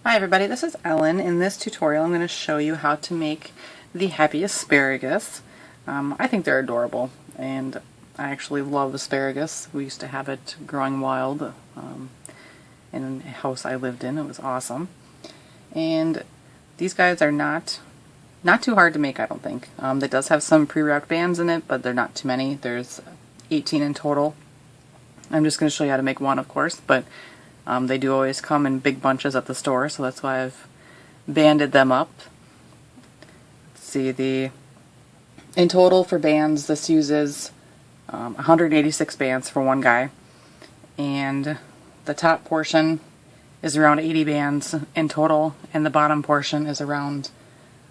Hi everybody, this is Ellen. In this tutorial I'm going to show you how to make the happy asparagus. I think they're adorable and I actually love asparagus. We used to have it growing wild in a house I lived in. It was awesome. And these guys are not too hard to make, I don't think. It does have some pre-wrapped bands in it, but they're not too many. There's 18 in total. I'm just going to show you how to make one, of course, but they do always come in big bunches at the store, so that's why I've banded them up. Let's see, in total for bands, this uses 186 bands for one guy, and the top portion is around 80 bands in total, and the bottom portion is around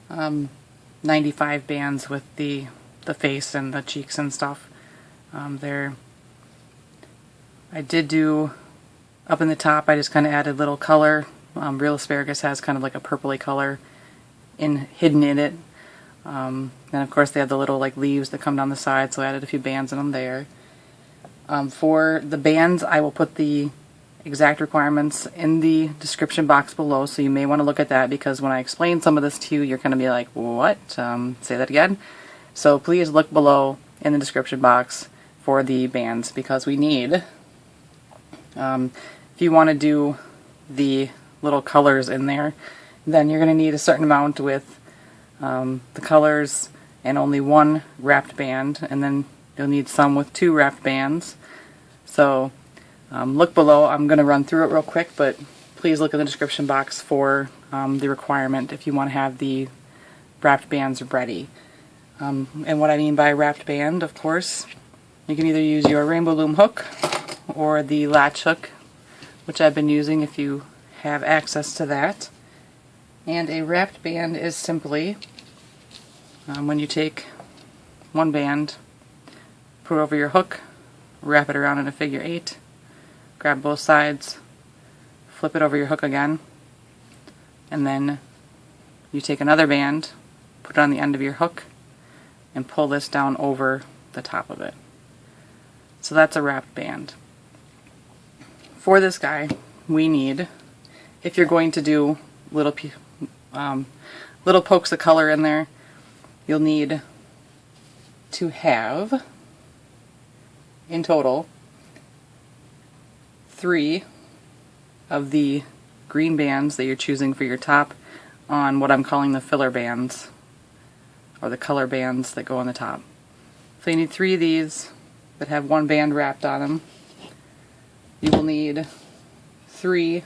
95 bands with the face and the cheeks and stuff. I did do up in the top, I just kind of added little color. Real asparagus has kind of like a purpley color hidden in it. Then of course they have the little like leaves that come down the side, so I added a few bands in them there. For the bands, I will put the exact requirements in the description box below, so you may want to look at that, because when I explain some of this to you, you're going to be like, what? Say that again? So please look below in the description box for the bands, because we need, if you want to do the little colors in there, then you're going to need a certain amount with the colors and only one wrapped band, and then you'll need some with 2 wrapped bands. So look below. I'm going to run through it real quick, but please look in the description box for the requirement if you want to have the wrapped bands ready. And what I mean by wrapped band, of course, you can either use your rainbow loom hook or the latch hook, which I've been using if you have access to that. And a wrapped band is simply when you take one band, put it over your hook, wrap it around in a figure 8, grab both sides, flip it over your hook again, and then you take another band, put it on the end of your hook, and pull this down over the top of it. So that's a wrapped band. For this guy, we need, if you're going to do little pokes of color in there, you'll need to have, in total, 3 of the green bands that you're choosing for your top on what I'm calling the filler bands, or the color bands that go on the top. So you need 3 of these that have 1 band wrapped on them. You will need 3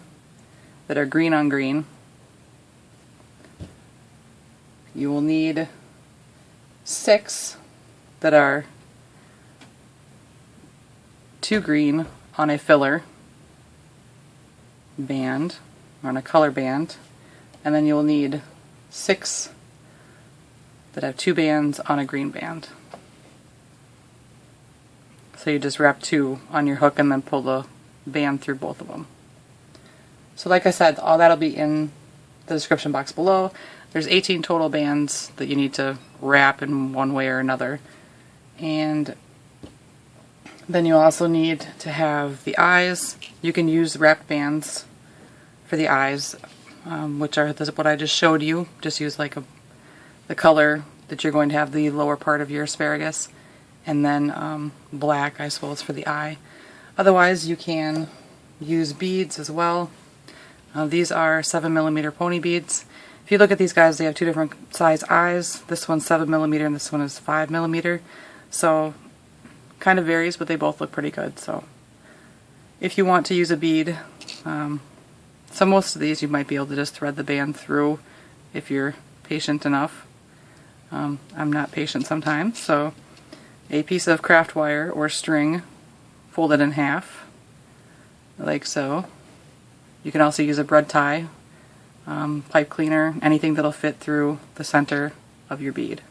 that are green on green. You will need 6 that are 2 green on a filler band, or on a color band, and then you'll need 6 that have 2 bands on a green band. So you just wrap 2 on your hook and then pull the band through both of them. So like I said, all that'll be in the description box below. There's 18 total bands that you need to wrap in one way or another. And then you also need to have the eyes. You can use wrapped bands for the eyes, which are what I just showed you. Just use like the color that you're going to have the lower part of your asparagus, and then black, I suppose, for the eye. Otherwise, you can use beads as well. These are 7mm pony beads. If you look at these guys, they have 2 different size eyes. This one's 7mm and this one is 5mm. So kind of varies, but they both look pretty good. So if you want to use a bead, so most of these you might be able to just thread the band through if you're patient enough. I'm not patient sometimes, so a piece of craft wire or string, fold it in half, like so. You can also use a bread tie, pipe cleaner, anything that'll fit through the center of your bead.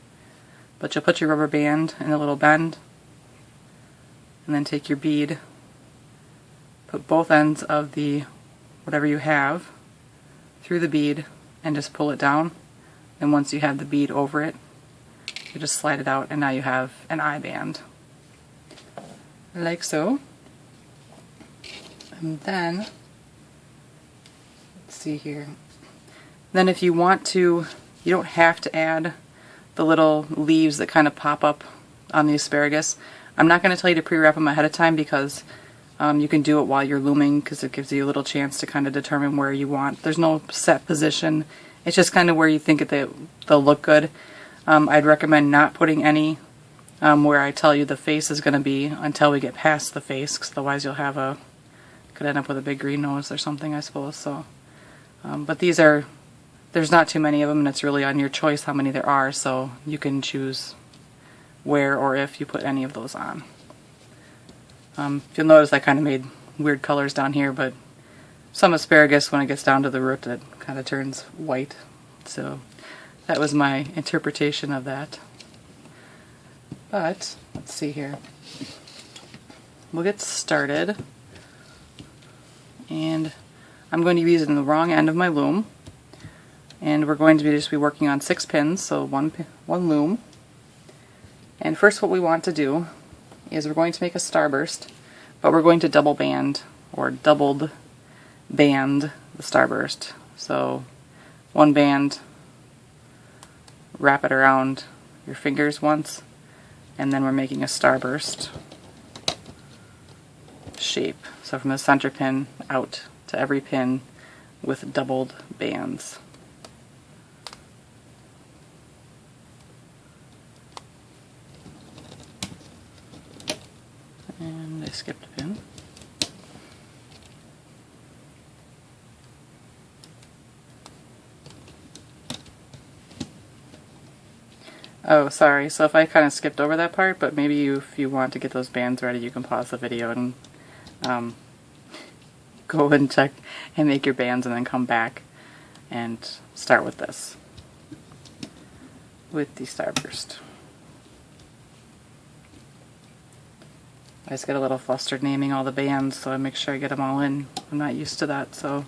But you'll put your rubber band in a little bend, and then take your bead, put both ends of the whatever you have through the bead, and just pull it down. And once you have the bead over it, you just slide it out, and now you have an eye band, like so. And then, let's see here. Then if you want to, you don't have to add the little leaves that kind of pop up on the asparagus. I'm not going to tell you to pre-wrap them ahead of time because you can do it while you're looming, because it gives you a little chance to kind of determine where you want. There's no set position. It's just kind of where you think they'll look good. I'd recommend not putting any where I tell you the face is going to be until we get past the face, because otherwise you'll have could end up with a big green nose or something, I suppose. So, but there's not too many of them, and it's really on your choice how many there are, so you can choose where or if you put any of those on. You'll notice I kind of made weird colors down here, but some asparagus, when it gets down to the root, it kind of turns white. So that was my interpretation of that. But let's see here. We'll get started, and I'm going to be using the wrong end of my loom, and we're going to just be working on 6 pins, so one loom. And first, what we want to do is we're going to make a starburst, but we're going to double band or doubled band the starburst. So one band, wrap it around your fingers once, and then we're making a starburst shape. So from the center pin out to every pin with doubled bands. And I skipped a pin. Oh, sorry. So if I kind of skipped over that part, but maybe if you want to get those bands ready, you can pause the video and go and check and make your bands, and then come back and start with this, with the starburst. I just get a little flustered naming all the bands, so I make sure I get them all in. I'm not used to that, so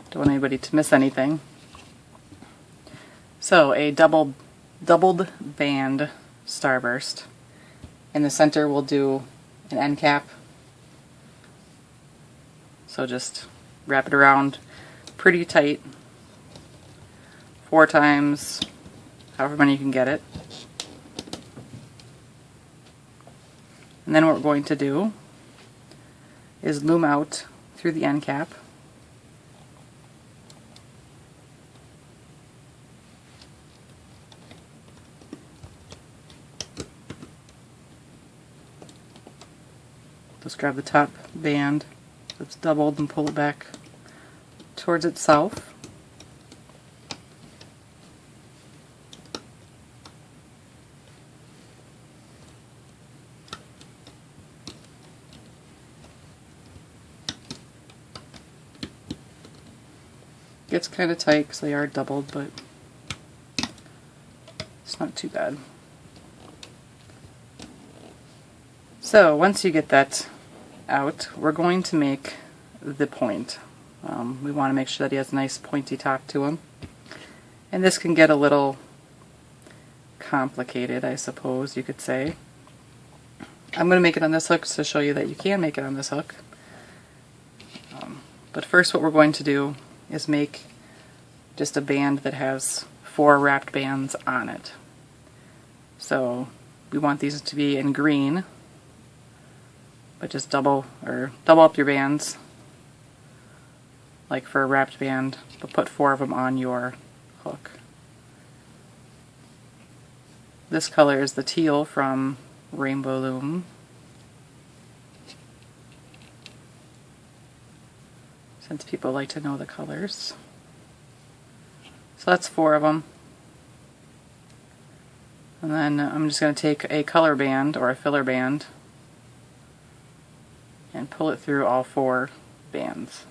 don't want anybody to miss anything. So a doubled band starburst. In the center we'll do an end cap. So just wrap it around pretty tight, 4 times, however many you can get it. And then what we're going to do is loom out through the end cap. Just grab the top band that's doubled and pull it back towards itself. Gets kind of tight because they are doubled, but it's not too bad. So once you get that out, we're going to make the point. We want to make sure that he has a nice pointy top to him. And this can get a little complicated, I suppose you could say. I'm going to make it on this hook to show you that you can make it on this hook. But first what we're going to do is make just a band that has 4 wrapped bands on it. So we want these to be in green, but just double up your bands, like for a wrapped band, but put 4 of them on your hook. This color is the teal from Rainbow Loom. Since people like to know the colors. So that's 4 of them. And then I'm just going to take a color band or a filler band and pull it through all 4 bands.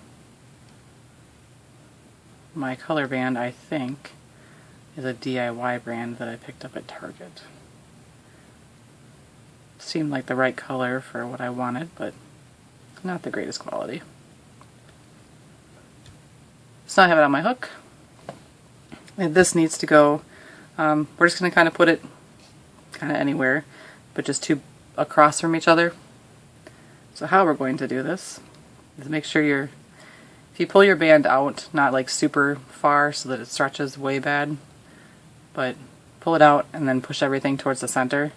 My color band, I think, is a DIY brand that I picked up at Target. Seemed like the right color for what I wanted, but not the greatest quality. So I have it on my hook. And this needs to go, we're just going to kind of put it kind of anywhere, but just 2 across from each other. So how we're going to do this is make sure if If you pull your band out, not like super far so that it stretches way bad, but pull it out and then push everything towards the center.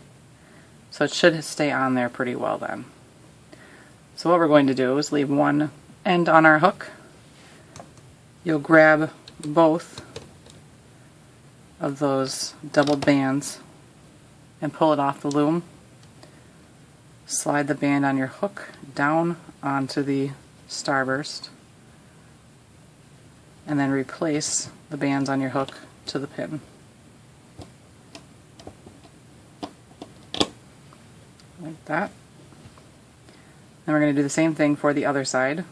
So it should stay on there pretty well then. So what we're going to do is leave one end on our hook. You'll grab both of those doubled bands and pull it off the loom. Slide the band on your hook down onto the starburst and then replace the bands on your hook to the pin. Like that. Then we're going to do the same thing for the other side.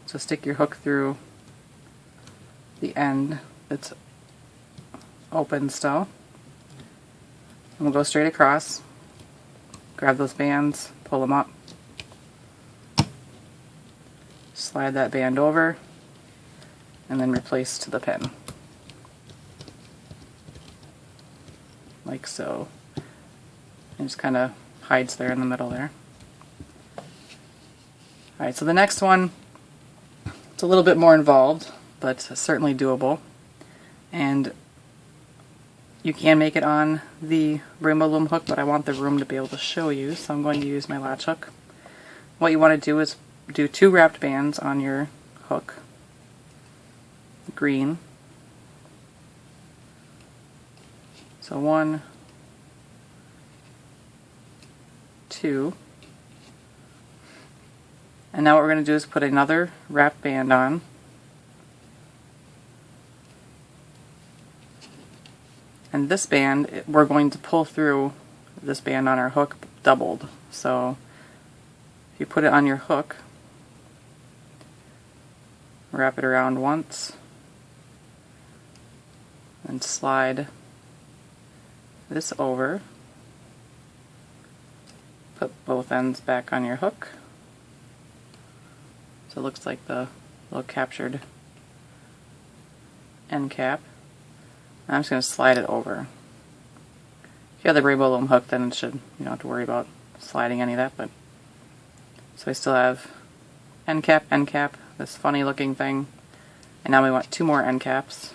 So stick your hook through the end that's open still. And we'll go straight across. Grab those bands, pull them up. Slide that band over and then replace to the pin. Like so. And just kind of hides there in the middle there. Alright, so the next one, it's a little bit more involved, but certainly doable. And you can make it on the rainbow loom hook, but I want the room to be able to show you, so I'm going to use my latch hook. What you want to do is do 2 wrapped bands on your hook, green. So 1, 2. And now what we're going to do is put another wrapped band on. And this band, we're going to pull through this band on our hook doubled. So if you put it on your hook, wrap it around once, and slide this over. Put both ends back on your hook. So it looks like the little captured end cap. I'm just going to slide it over. If you have the rainbow loom hook, then it should, you don't have to worry about sliding any of that. But so we still have end cap, this funny looking thing. And now we want 2 more end caps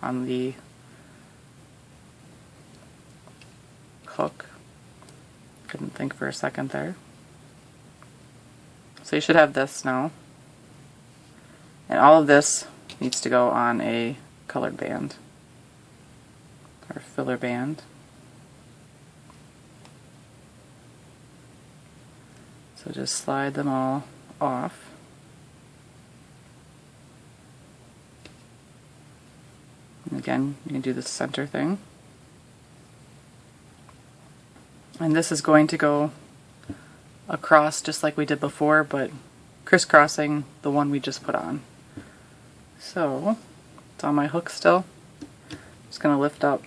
on the hook. Couldn't think for a second there. So you should have this now. And all of this needs to go on a colored band or filler band. So just slide them all off. And again, you can do the center thing. And this is going to go across just like we did before, but crisscrossing the one we just put on. So it's on my hook still. Just going to lift up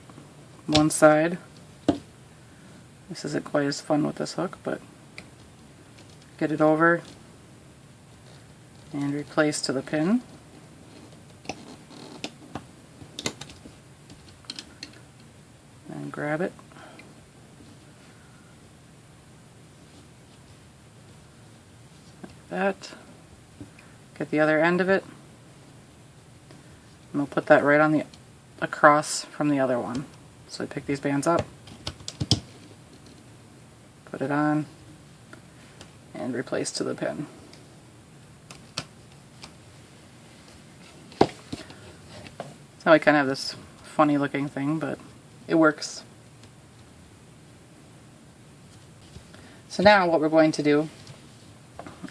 one side. This isn't quite as fun with this hook, but get it over and replace to the pin. And grab it. That. Get the other end of it, and we'll put that right on the across from the other one. So we pick these bands up, put it on, and replace to the pin. So now we kind of have this funny looking thing, but it works. So now what we're going to do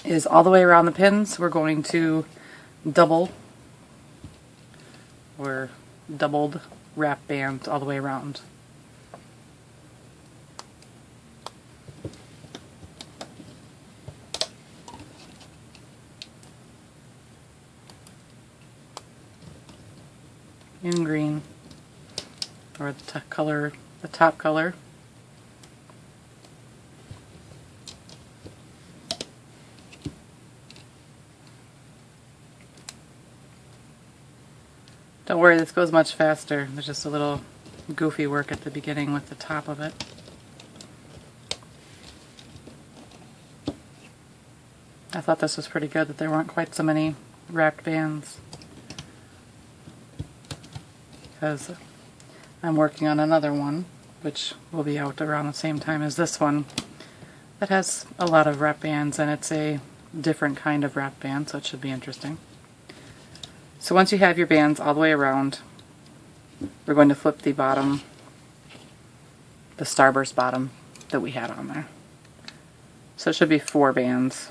is all the way around the pins, we're going to doubled wrap band all the way around. In green, or the top color. Don't worry, this goes much faster. There's just a little goofy work at the beginning with the top of it. I thought this was pretty good, that there weren't quite so many wrapped bands because I'm working on another one which will be out around the same time as this one that has a lot of wrap bands, and it's a different kind of wrap band, so it should be interesting. So once you have your bands all the way around, we're going to flip the bottom, the starburst bottom that we had on there. So it should be 4 bands.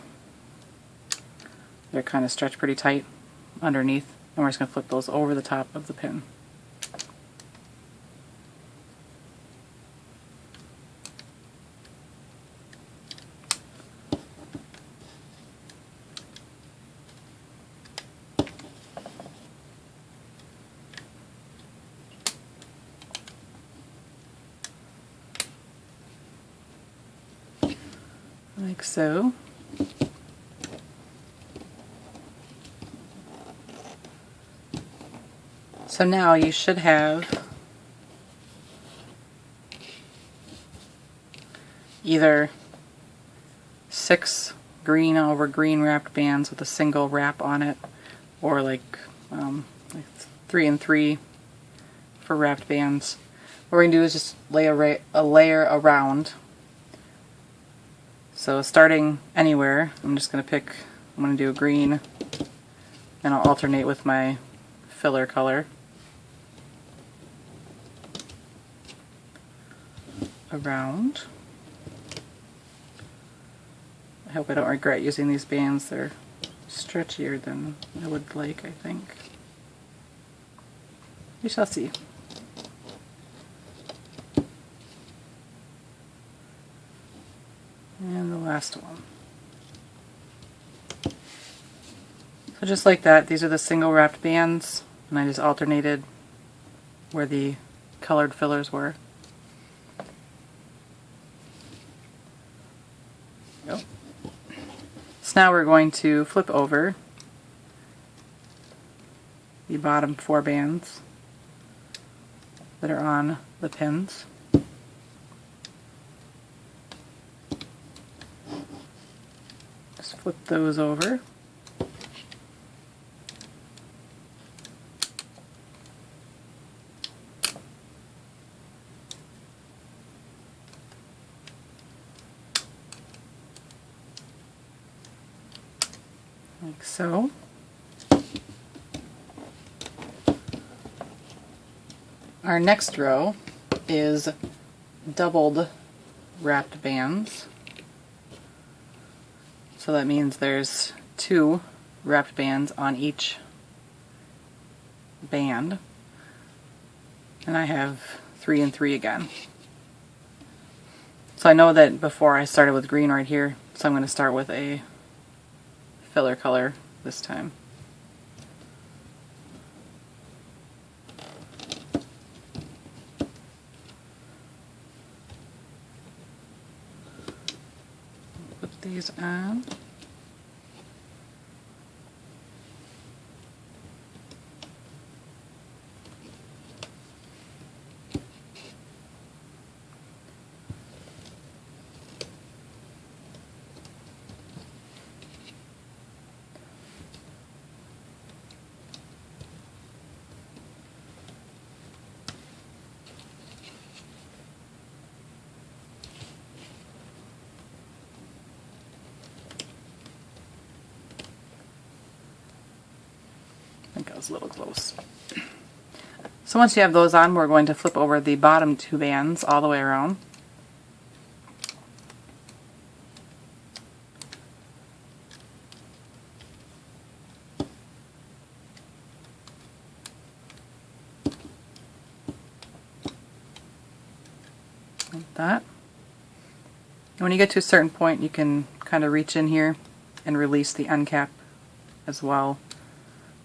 They're kind of stretched pretty tight underneath, and we're just going to flip those over the top of the pin. Like so. So now you should have either 6 green over green wrapped bands with a single wrap on it, or like 3 and 3 for wrapped bands. What we're going to do is just lay a layer around. So starting anywhere, I'm just going to I'm going to do a green, and I'll alternate with my filler color around. I hope I don't regret using these bands. They're stretchier than I would like, I think. We shall see. And the last one. So just like that, these are the single wrapped bands, and I just alternated where the colored fillers were. Go. So now we're going to flip over the bottom 4 bands that are on the pins. Just flip those over. Like so. Our next row is doubled wrapped bands. So that means there's 2 wrapped bands on each band. And I have 3 and 3 again. So I know that before I started with green right here, so I'm going to start with a filler color this time. Put these on. I think I was a little close. So once you have those on, we're going to flip over the bottom 2 bands all the way around. Like that. And when you get to a certain point, you can kind of reach in here and release the end cap as well.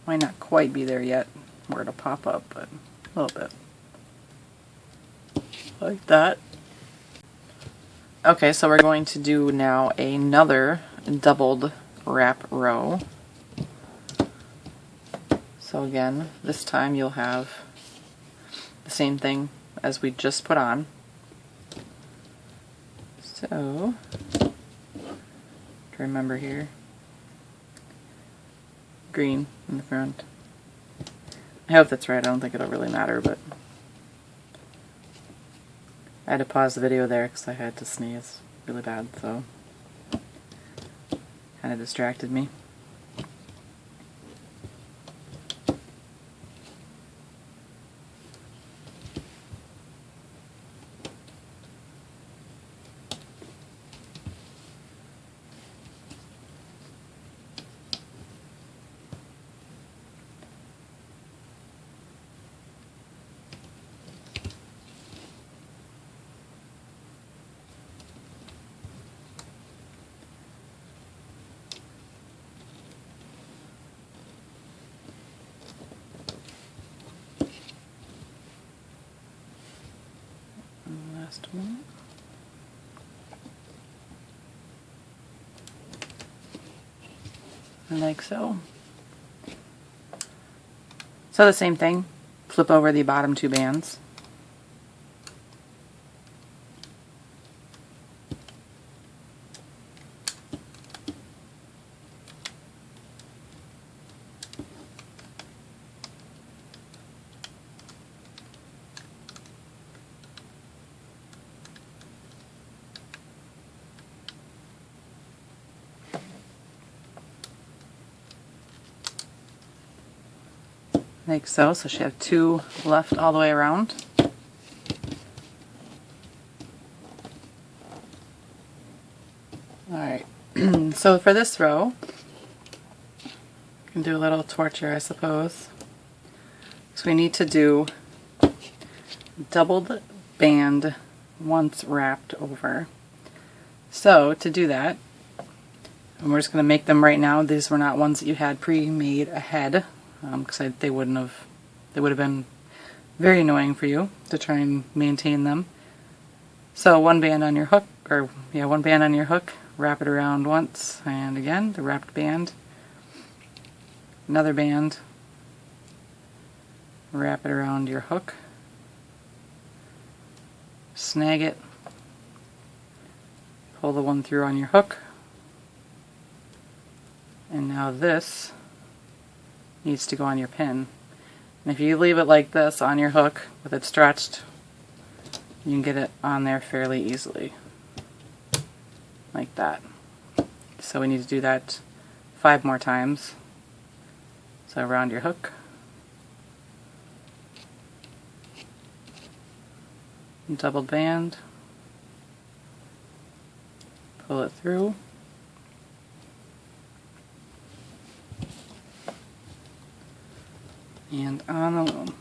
Might not quite be there yet where it'll pop up, but a little bit. Like that. Okay, so we're going to do now another doubled wrap row. So again, this time you'll have the same thing as we just put on. So, to remember here, green in the front. I hope that's right. I don't think it'll really matter, but I had to pause the video there because I had to sneeze really bad, so kind of distracted me. Last one. Like so. So the same thing, flip over the bottom two bands. Like so. So she have two left all the way around. Alright, so for this row, you can do a little torture, I suppose. So we need to do doubled band once wrapped over. So to do that, and we're just going to make them right now. These were not ones that you had pre-made ahead, because they would have been very annoying for you to try and maintain them. So one band on your hook, one band on your hook, wrap it around once, and again, the wrapped band. Another band, wrap it around your hook, snag it, pull the one through on your hook, and now this needs to go on your pin. And if you leave it like this on your hook with it stretched, you can get it on there fairly easily. Like that. So we need to do that 5 more times. So around your hook. Double band. Pull it through. And on the loom.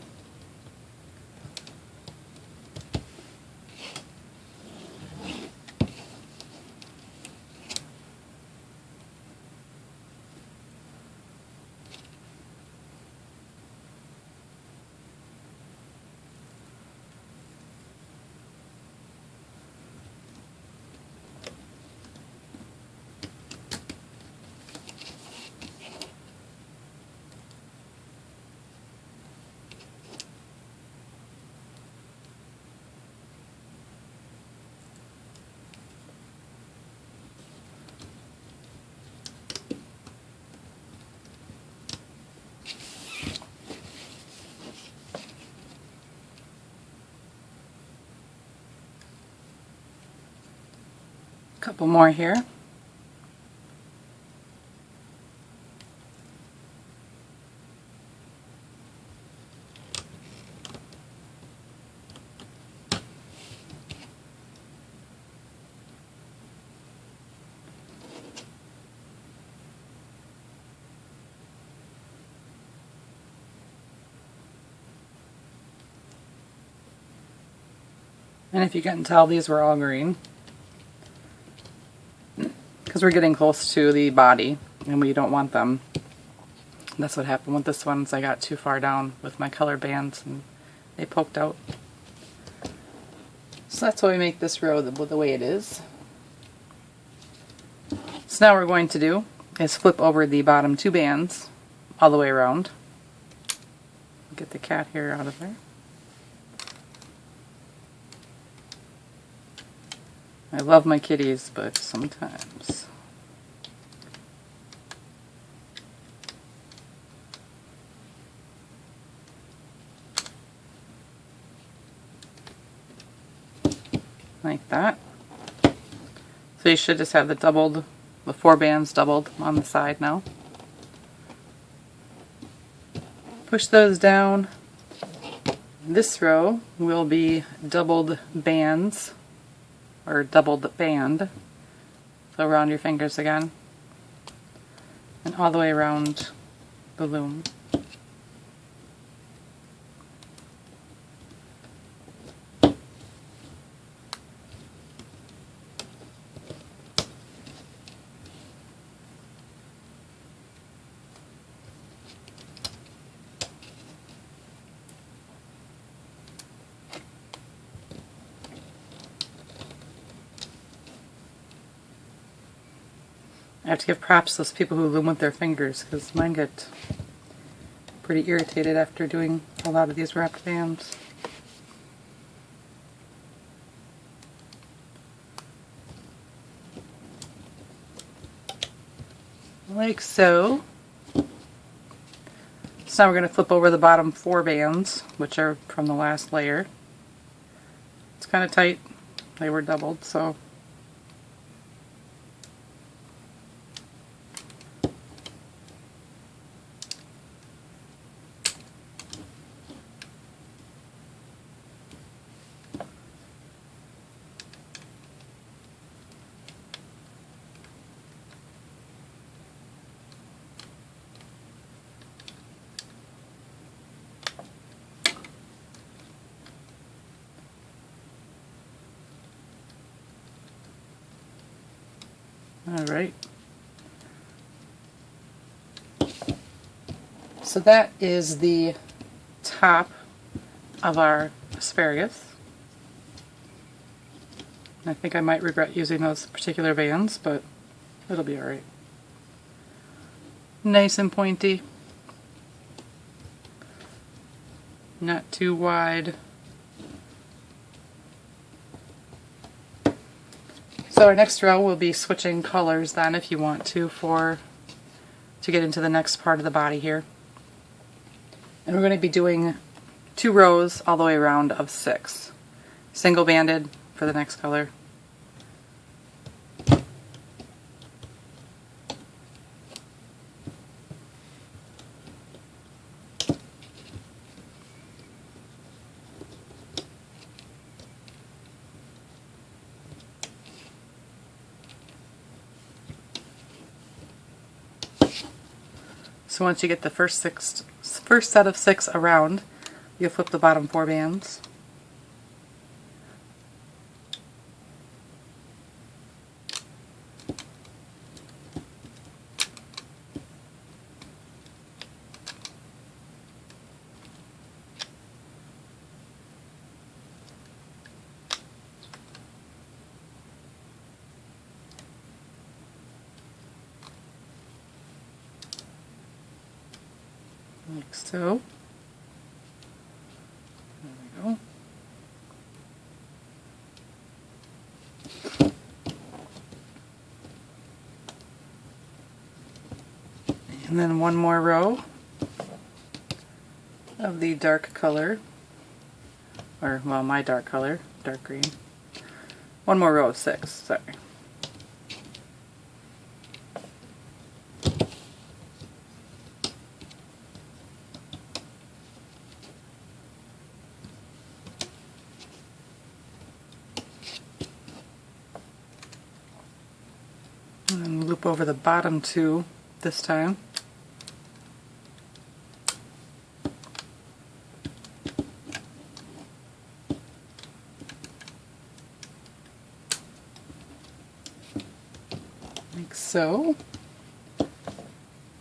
Couple more here. And if you can tell, these were all green, because we're getting close to the body and we don't want them. That's what happened with this one, is I got too far down with my color bands and they poked out. So that's why we make this row the way it is. So now what we're going to do is flip over the bottom two bands all the way around. Get the cat hair out of there. I love my kitties, but sometimes. like that. So you should just have the 4 bands doubled on the side now. Push those down. This row will be doubled bands, or doubled band. So around your fingers again, and all the way around the loom. I have to give props to those people who loom with their fingers, because mine get pretty irritated after doing a lot of these wrapped bands. Like so. So now we're going to flip over the bottom 4 bands, which are from the last layer. It's kind of tight. They were doubled, so alright. So that is the top of our asparagus. I think I might regret using those particular bands, but it'll be alright. Nice and pointy. Not too wide. So our next row will be switching colors then, if you want to get into the next part of the body here. And we're going to be doing 2 rows all the way around of 6. Single banded for the next color. So once you get the first set of 6 around, you'll flip the bottom 4 bands. Like so. There we go. And then one more row of the dark color, or well, my dark color, dark green. One more row of 6, sorry. And loop over the bottom 2 this time. Like so.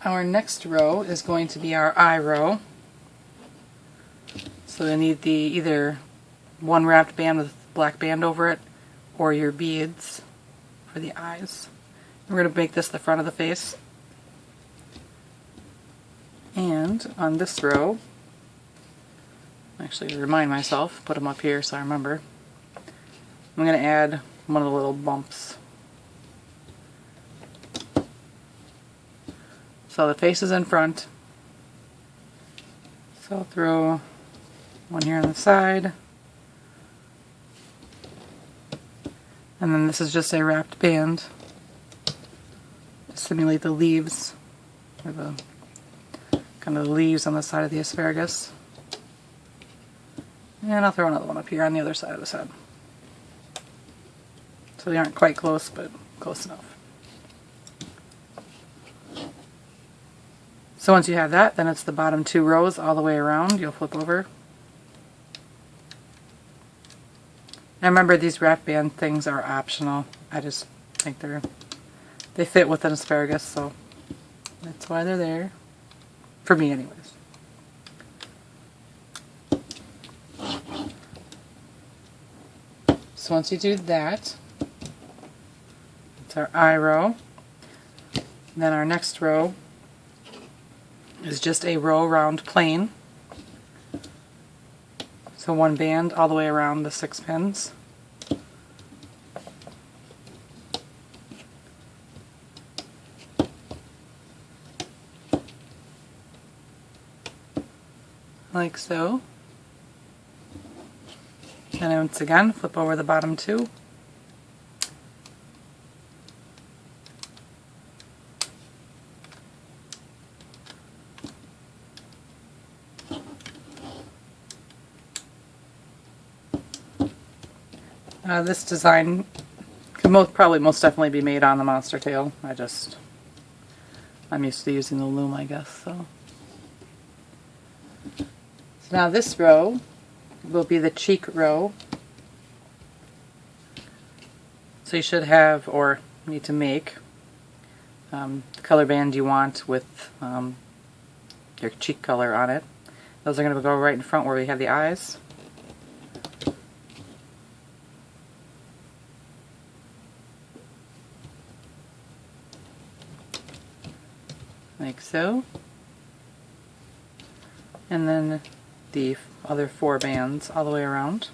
Our next row is going to be our eye row. So you need either one wrapped band with black band over it, or your beads for the eyes. We're going to make this the front of the face. And on this row, actually to remind myself, put them up here so I remember, I'm going to add one of the little bumps. So the face is in front. So I'll throw one here on the side. And then this is just a wrapped band to simulate the leaves, or the kind of the leaves on the side of the asparagus. And I'll throw another one up here on the other side of his head. So they aren't quite close, but close enough. So once you have that, then it's the bottom 2 rows all the way around. You'll flip over. And remember, these wrap band things are optional. I just think they fit with an asparagus, so that's why they're there. For me, anyways. So once you do that, it's our eye row. Then our next row is just a row round plain. So 1 band all the way around the 6 pins. Like so. And once again, flip over the bottom 2. This design can probably most definitely be made on the monster tail. I'm used to using the loom, I guess. So now this row will be the cheek row. So you should have, or need to make, the color band you want with your cheek color on it. Those are going to go right in front where we have the eyes. Like so. And then the other 4 bands all the way around.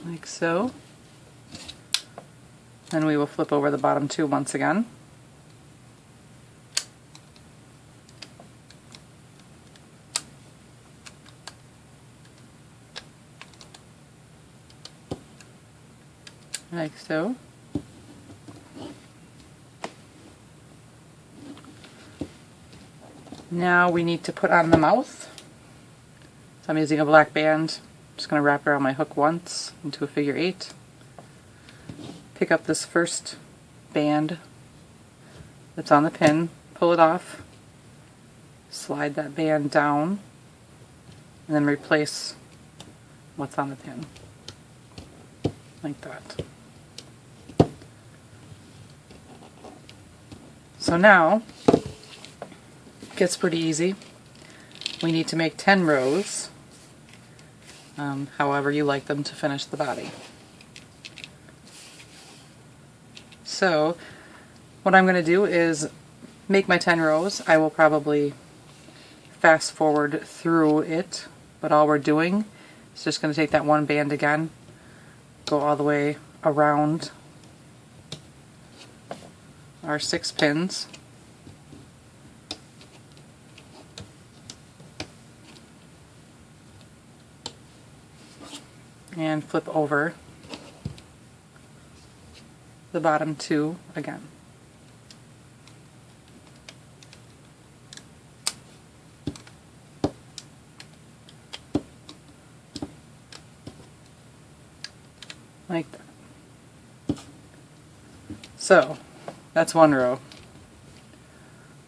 Like so. Then we will flip over the bottom 2 once again. Like so. Now we need to put on the mouth. So I'm using a black band. I'm just going to wrap around my hook once into a figure 8. Pick up this first band that's on the pin, pull it off, slide that band down, and then replace what's on the pin. Like that. So now, it gets pretty easy. We need to make 10 rows, however you like them to finish the body. So, what I'm going to do is make my 10 rows. I will probably fast forward through it, but all we're doing is just going to take that 1 band again, go all the way around our 6 pins, and flip over the bottom 2 again. Like that. So, that's 1 row.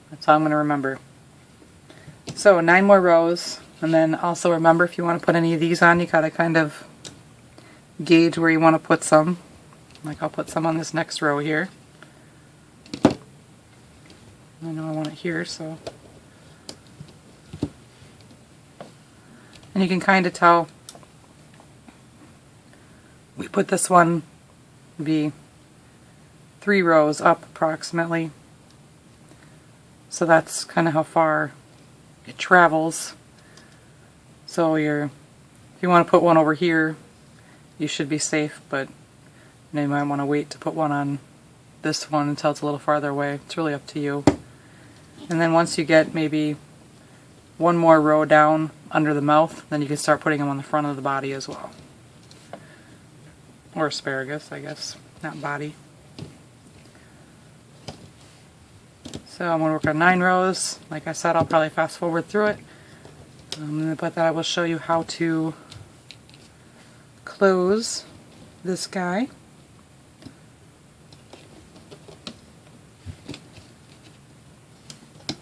That's all I'm going to remember. So 9 more rows, and then also remember, if you want to put any of these on, you gotta kind of gauge where you want to put some. Like I'll put some on this next row here. I know I want it here, so. And you can kind of tell we put this one be 3 rows up approximately. So that's kind of how far it travels. So if you want to put one over here, you should be safe, but you might want to wait to put one on this one until it's a little farther away. It's really up to you. And then once you get maybe one more row down under the mouth, then you can start putting them on the front of the body as well. Or asparagus, I guess, not body. So I'm going to work on 9 rows. Like I said, I'll probably fast forward through it. But then I will show you how to close this guy.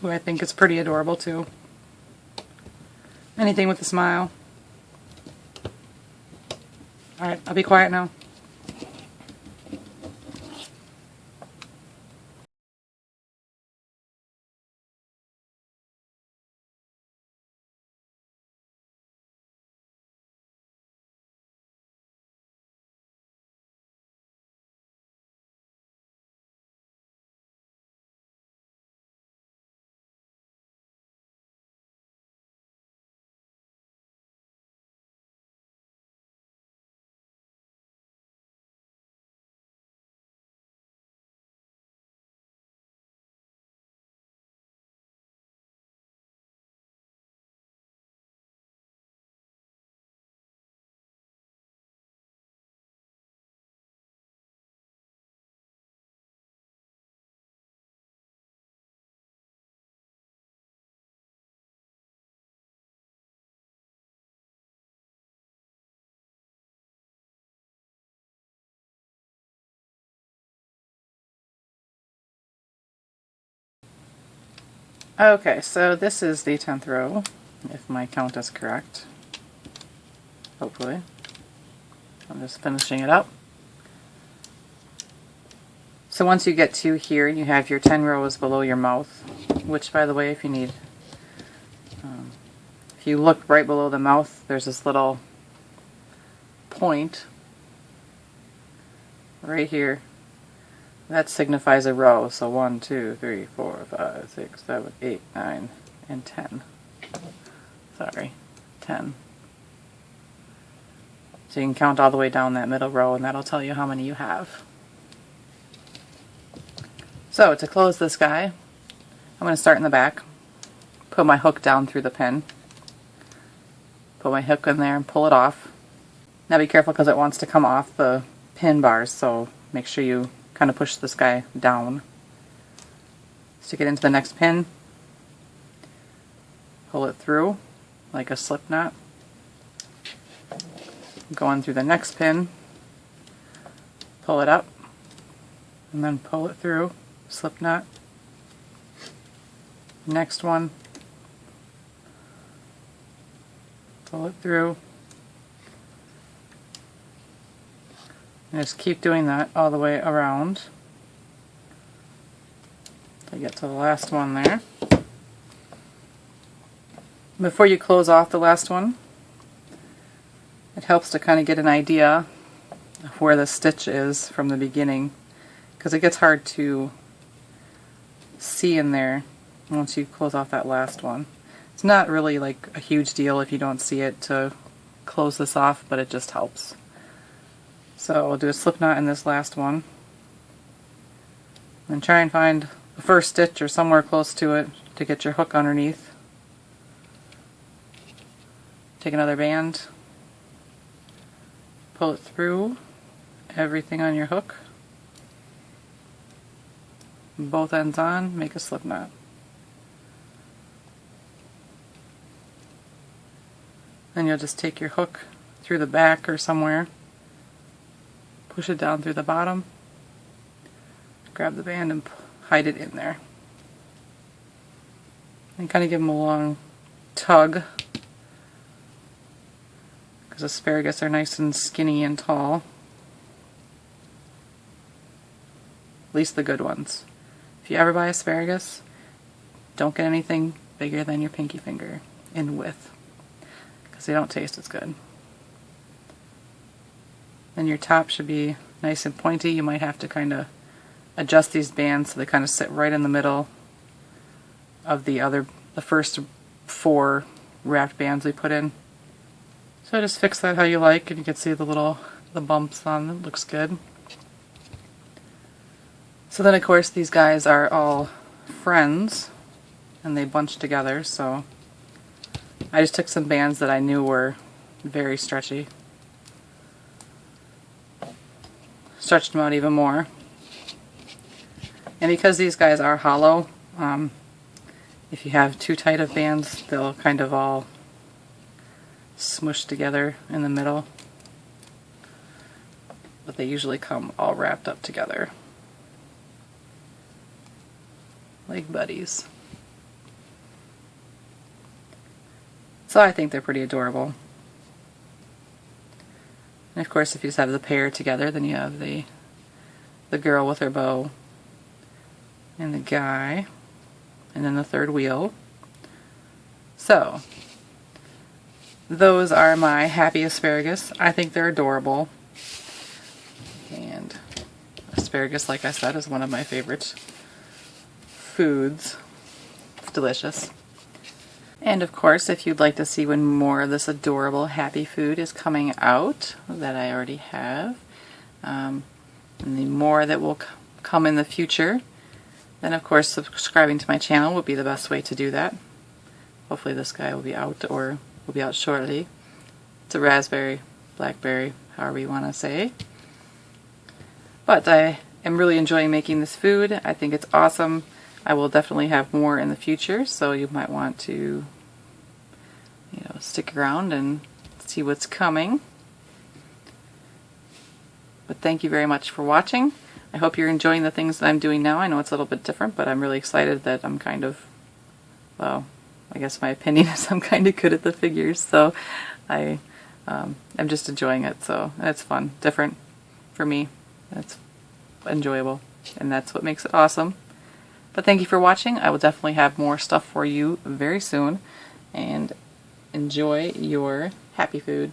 Who I think is pretty adorable too. Anything with a smile. Alright, I'll be quiet now. Okay, so this is the 10th row, if my count is correct. Hopefully. I'm just finishing it up. So once you get to here, you have your 10 rows below your mouth, which, by the way, if you need, if you look right below the mouth, there's this little point right here. That signifies a row, so 1, 2, 3, 4, 5, 6, 7, 8, 9, and 10. Sorry, 10. So you can count all the way down that middle row, and that'll tell you how many you have. So to close this guy, I'm going to start in the back, put my hook down through the pin, put my hook in there and pull it off. Now be careful because it wants to come off the pin bars, so make sure you kind of push this guy down. Stick it into the next pin, pull it through like a slip knot, go on through the next pin, pull it up, and then pull it through, slip knot, next one, pull it through, and just keep doing that all the way around to get to the last one there. Before you close off the last one, it helps to kind of get an idea of where the stitch is from the beginning, because it gets hard to see in there once you close off that last one. It's not really like a huge deal if you don't see it to close this off, but it just helps. So we'll do a slip knot in this last one, and try and find the first stitch or somewhere close to it to get your hook underneath. Take another band, pull it through everything on your hook, both ends on, make a slip knot. Then you'll just take your hook through the back or somewhere, push it down through the bottom, grab the band and hide it in there. And kind of give them a long tug, because asparagus are nice and skinny and tall. At least the good ones. If you ever buy asparagus, don't get anything bigger than your pinky finger in width, because they don't taste as good. And your top should be nice and pointy. You might have to kind of adjust these bands so they kind of sit right in the middle of the first 4 wrapped bands we put in. So just fix that how you like, and you can see the bumps on it. Looks good. So then of course these guys are all friends. and they bunch together, so I just took some bands that I knew were very stretchy. Stretched them out even more. And because these guys are hollow, if you have too tight of bands, they'll kind of all smush together in the middle. But they usually come all wrapped up together, like buddies. So I think they're pretty adorable. And of course, if you just have the pair together, then you have the girl with her bow, and the guy, and then the third wheel. So, those are my happy asparagus. I think they're adorable. And asparagus, like I said, is one of my favorite foods. It's delicious. And of course, if you'd like to see when more of this adorable happy food is coming out, that I already have, and the more that will come in the future, then of course subscribing to my channel would be the best way to do that. Hopefully this guy will be out, or will be out shortly. It's a raspberry, blackberry, however you want to say. But I am really enjoying making this food. I think it's awesome. I will definitely have more in the future, so you might want to, stick around and see what's coming. But thank you very much for watching. I hope you're enjoying the things that I'm doing now. I know it's a little bit different, but I'm really excited that I'm kind of, well, I guess my opinion is I'm kind of good at the figures, so I'm just enjoying it. So it's fun, different for me. It's enjoyable, and that's what makes it awesome. But thank you for watching. I will definitely have more stuff for you very soon, and enjoy your happy food.